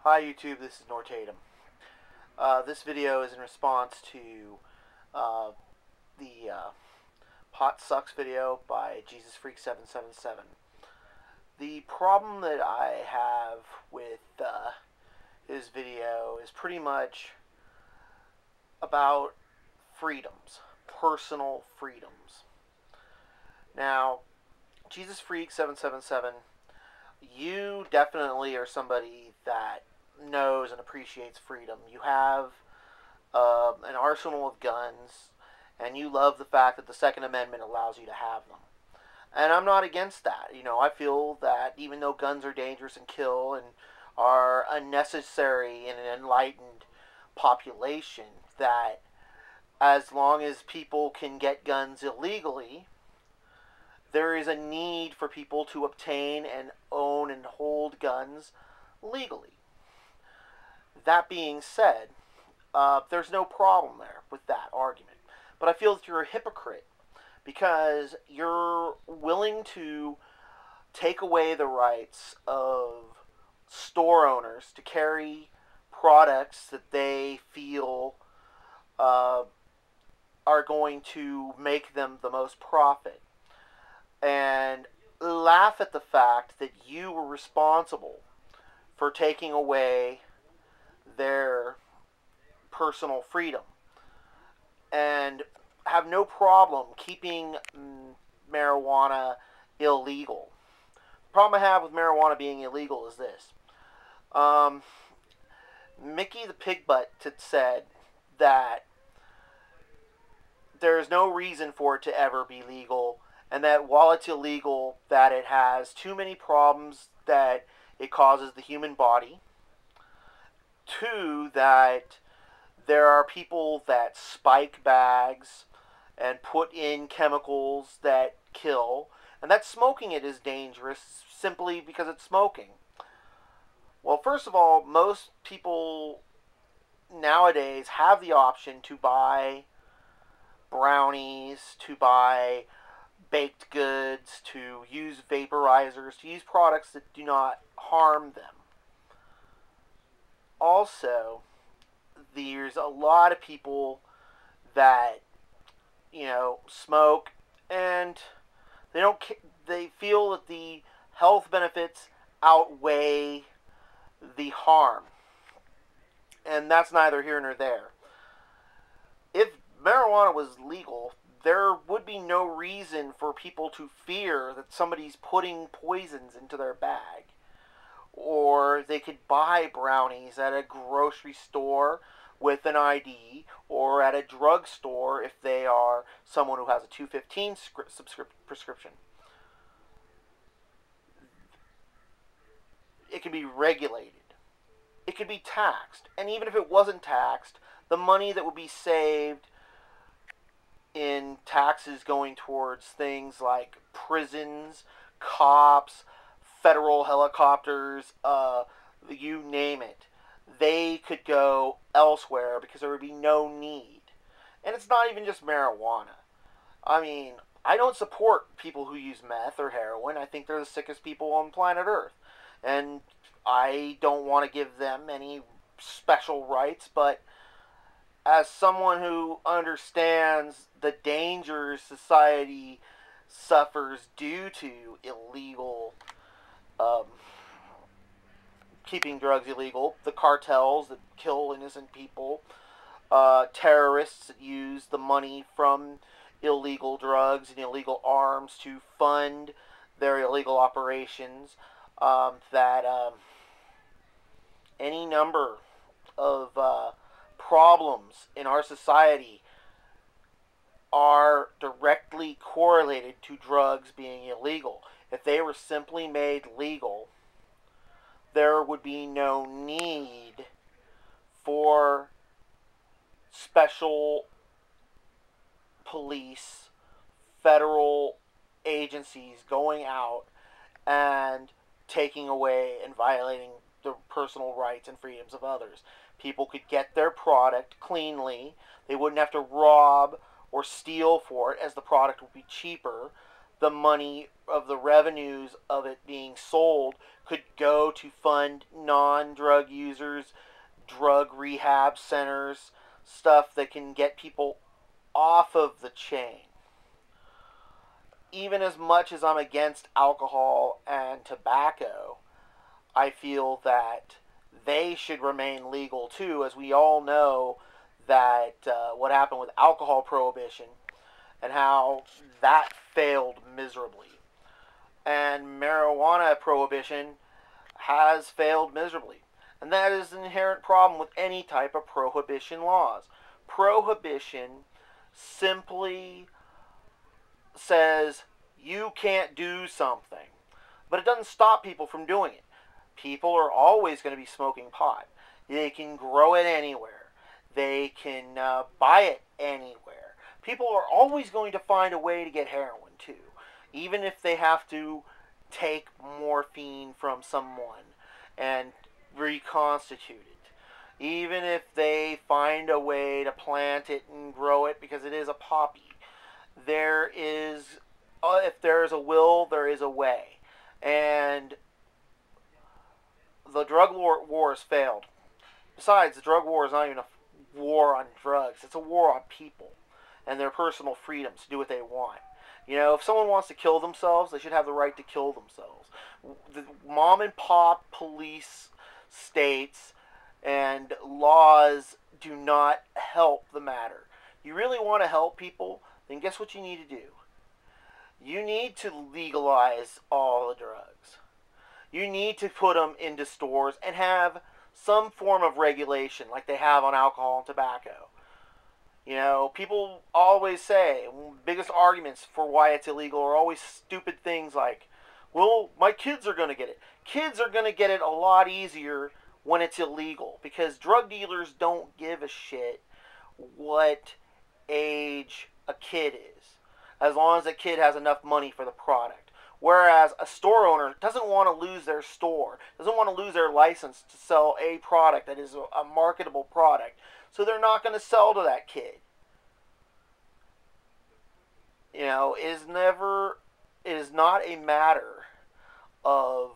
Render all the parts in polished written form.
Hi YouTube, this is Nortatum. This video is in response to uh, the Pot Sucks video by JesusFreak777. The problem that I have with his video is pretty much about freedoms, personal freedoms. Now, JesusFreak777, you definitely are somebody that knows and appreciates freedom. You have an arsenal of guns, and you love the fact that the Second Amendment allows you to have them. And I'm not against that. I feel that even though guns are dangerous and kill and are unnecessary in an enlightened population, that as long as people can get guns illegally, there is a need for people to obtain and own and hold guns legally. That being said, there's no problem there with that argument. But I feel that you're a hypocrite because you're willing to take away the rights of store owners to carry products that they feel are going to make them the most profit, and laugh at the fact that you were responsible for taking away their personal freedom, and have no problem keeping marijuana illegal. The problem I have with marijuana being illegal is this. Mickey the Pigbutt had said that there's no reason for it to ever be legal, and that while it's illegal, that it has too many problems that it causes the human body. Two, that there are people that spike bags and put in chemicals that kill, and that smoking it is dangerous simply because it's smoking. Well, first of all, most people nowadays have the option to buy brownies, to buy baked goods, to use vaporizers, to use products that do not harm them. Also, there's a lot of people that smoke, and they feel that the health benefits outweigh the harm, and that's neither here nor there. If marijuana was legal, there would be no reason for people to fear that somebody's putting poisons into their bag. Or they could buy brownies at a grocery store with an ID, or at a drugstore if they are someone who has a 215 prescription. It can be regulated. It could be taxed. And even if it wasn't taxed, the money that would be saved in taxes going towards things like prisons, cops, federal helicopters, you name it, they could go elsewhere because there would be no need. And it's not even just marijuana. I mean, I don't support people who use meth or heroin. I think they're the sickest people on planet Earth. And I don't want to give them any special rights, but as someone who understands the dangers society suffers due to illegal keeping drugs illegal, the cartels that kill innocent people, terrorists that use the money from illegal drugs and illegal arms to fund their illegal operations, that any number of problems in our society are directly correlated to drugs being illegal. If they were simply made legal, there would be no need for special police, federal agencies going out and taking away and violating the personal rights and freedoms of others. People could get their product cleanly. They wouldn't have to rob or steal for it, as the product would be cheaper. the money of the revenues of it being sold could go to fund non-drug users, drug rehab centers, stuff that can get people off of the chain. Even as much as I'm against alcohol and tobacco, I feel that they should remain legal too, as we all know that what happened with alcohol prohibition and how that failed miserably. And marijuana prohibition has failed miserably. And that is an inherent problem with any type of prohibition laws. Prohibition simply says you can't do something, but it doesn't stop people from doing it. People are always going to be smoking pot. They can grow it anywhere. They can buy it anywhere. People are always going to find a way to get heroin too, even if they have to take morphine from someone and reconstitute it. Even if they find a way to plant it and grow it because it is a poppy. There is, if there is a will, there is a way. And the drug war has failed. Besides, the drug war is not even a war on drugs. It's a war on people and their personal freedoms to do what they want. You know, if someone wants to kill themselves, they should have the right to kill themselves. The mom and pop police states and laws do not help the matter. You really want to help people, then guess what you need to do? You need to legalize all the drugs. You need to put them into stores and have some form of regulation like they have on alcohol and tobacco. You know, people always say, biggest arguments for why it's illegal are always stupid things like, well, my kids are going to get it. Kids are going to get it a lot easier when it's illegal because drug dealers don't give a shit what age a kid is, as long as the kid has enough money for the product. Whereas a store owner doesn't want to lose their store, doesn't want to lose their license to sell a product that is a marketable product. So they're not going to sell to that kid. You know, it is not a matter of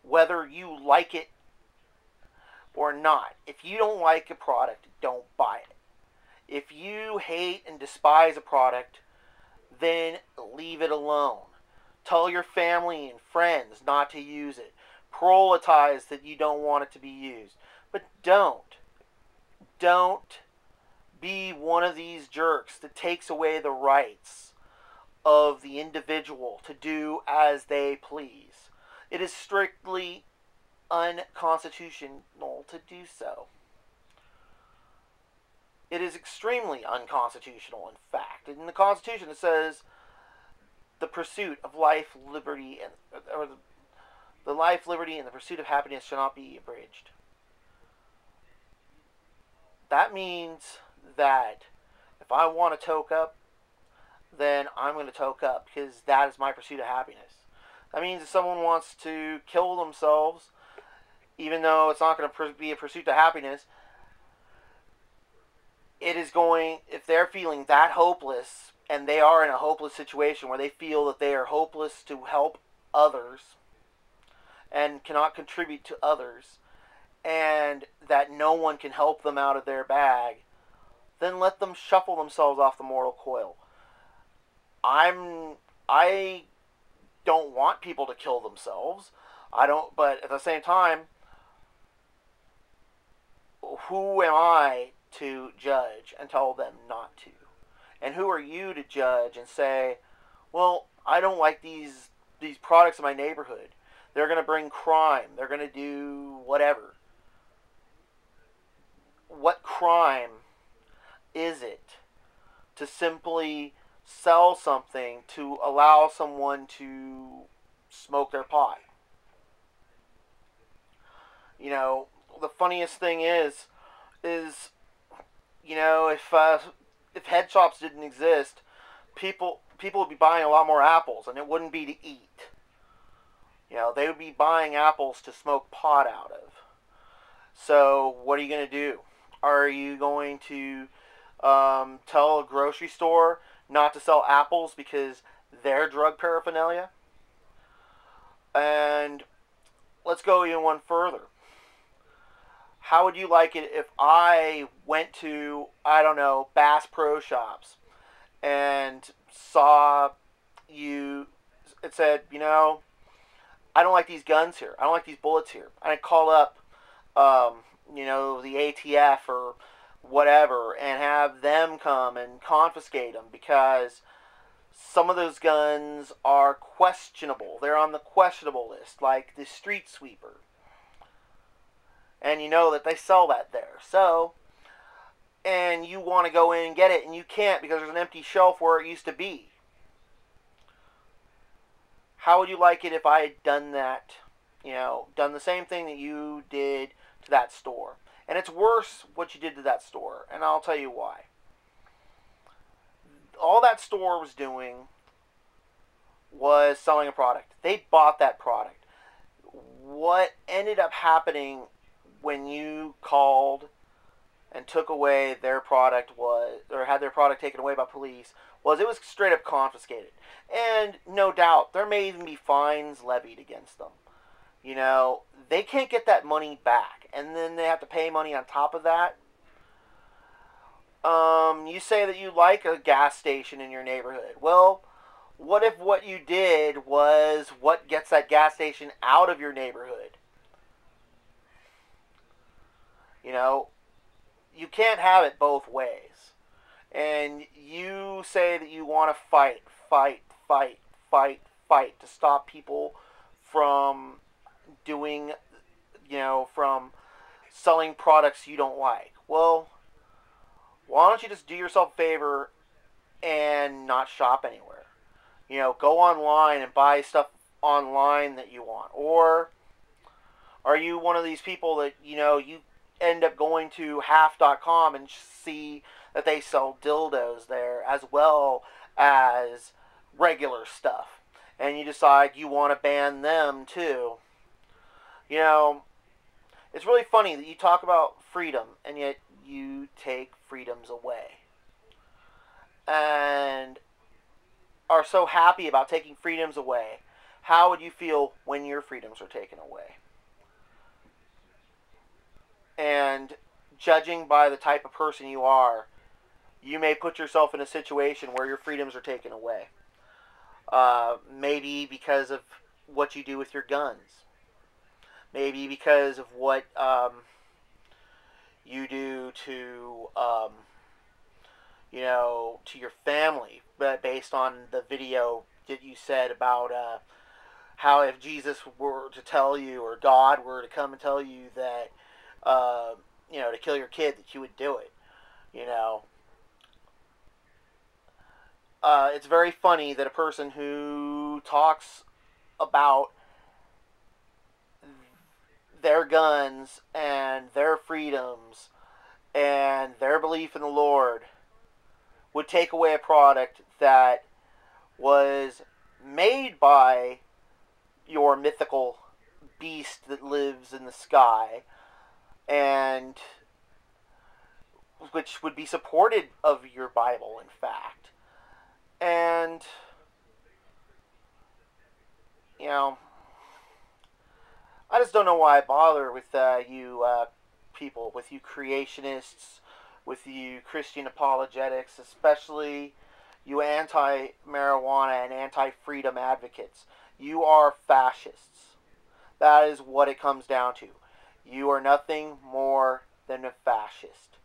whether you like it or not. If you don't like a product, don't buy it. If you hate and despise a product, then leave it alone. Tell your family and friends not to use it. Proletize that you don't want it to be used. But don't be one of these jerks that takes away the rights of the individual to do as they please. It is strictly unconstitutional to do so. It is extremely unconstitutional, in fact. In the Constitution it says the pursuit of life, liberty, and the life, liberty, and the pursuit of happiness shall not be abridged. That means that if I want to toke up, then I'm going to toke up because that is my pursuit of happiness. That means if someone wants to kill themselves, even though it's not going to be a pursuit of happiness, it is going, if they're feeling that hopeless, and they are in a hopeless situation where they feel that they are hopeless to help others and cannot contribute to others, and that no one can help them out of their bag, then let them shuffle themselves off the mortal coil. I don't want people to kill themselves. But at the same time, who am I to judge and tell them not to? And who are you to judge and say, well, I don't like these products in my neighborhood. They're going to bring crime. They're going to do whatever. What crime is it to simply sell something to allow someone to smoke their pot? You know, the funniest thing is, you know, if head shops didn't exist, people would be buying a lot more apples, and it wouldn't be to eat. You know, they would be buying apples to smoke pot out of. So what are you going to do? Are you going to tell a grocery store not to sell apples because their drug paraphernalia. And let's go even one further. How would you like it if I went to, I don't know, Bass Pro Shops and saw you, it said, I don't like these guns here. I don't like these bullets here. And I call up, the ATF or whatever and have them come and confiscate them because some of those guns are questionable. They're on the questionable list, like the Street Sweeper. And you know that they sell that there. So, and you want to go in and get it, and you can't because there's an empty shelf where it used to be. How would you like it if I had done that, done the same thing that you did to that store? And it's worse what you did to that store, and I'll tell you why. All that store was doing was selling a product. They bought that product. What ended up happening when you called and took away their product or had their product taken away by police, was it was straight up confiscated. And no doubt, there may even be fines levied against them. They can't get that money back. And then they have to pay money on top of that. You say that you like a gas station in your neighborhood. Well, what if what you did was what gets that gas station out of your neighborhood? You can't have it both ways. And you say that you want to fight to stop people from doing, from selling products you don't like. Well, why don't you just do yourself a favor and not shop anywhere? Go online and buy stuff online that you want. Or are you one of these people that, you end up going to half.com and see that they sell dildos there as well as regular stuff, and you decide you want to ban them too? It's really funny that you talk about freedom and yet you take freedoms away and are so happy about taking freedoms away. How would you feel when your freedoms are taken away? And judging by the type of person you are, you may put yourself in a situation where your freedoms are taken away. Maybe because of what you do with your guns. Maybe because of what you do to, to your family. But based on the video that you said about how if Jesus were to tell you, or God were to come and tell you that, to kill your kid, that you would do it. It's very funny that a person who talks about their guns and their freedoms and their belief in the Lord would take away a product that was made by your mythical beast that lives in the sky, and which would be supported of your Bible, in fact. And I just don't know why I bother with you people, with you creationists, with you Christian apologetics, especially you anti-marijuana and anti-freedom advocates. You are fascists. That is what it comes down to. You are nothing more than a fascist.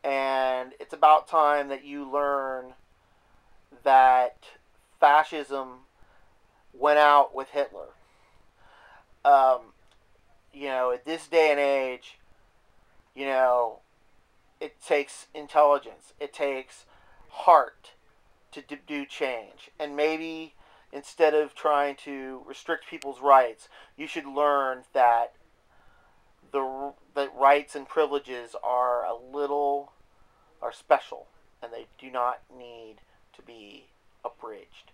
And it's about time that you learn that fascism went out with Hitler. At this day and age, it takes intelligence. It takes heart to do change. And maybe instead of trying to restrict people's rights, you should learn that that rights and privileges are special, and they do not need to be abridged.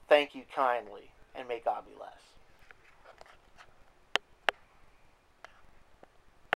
Thank you kindly, and may God be blessed.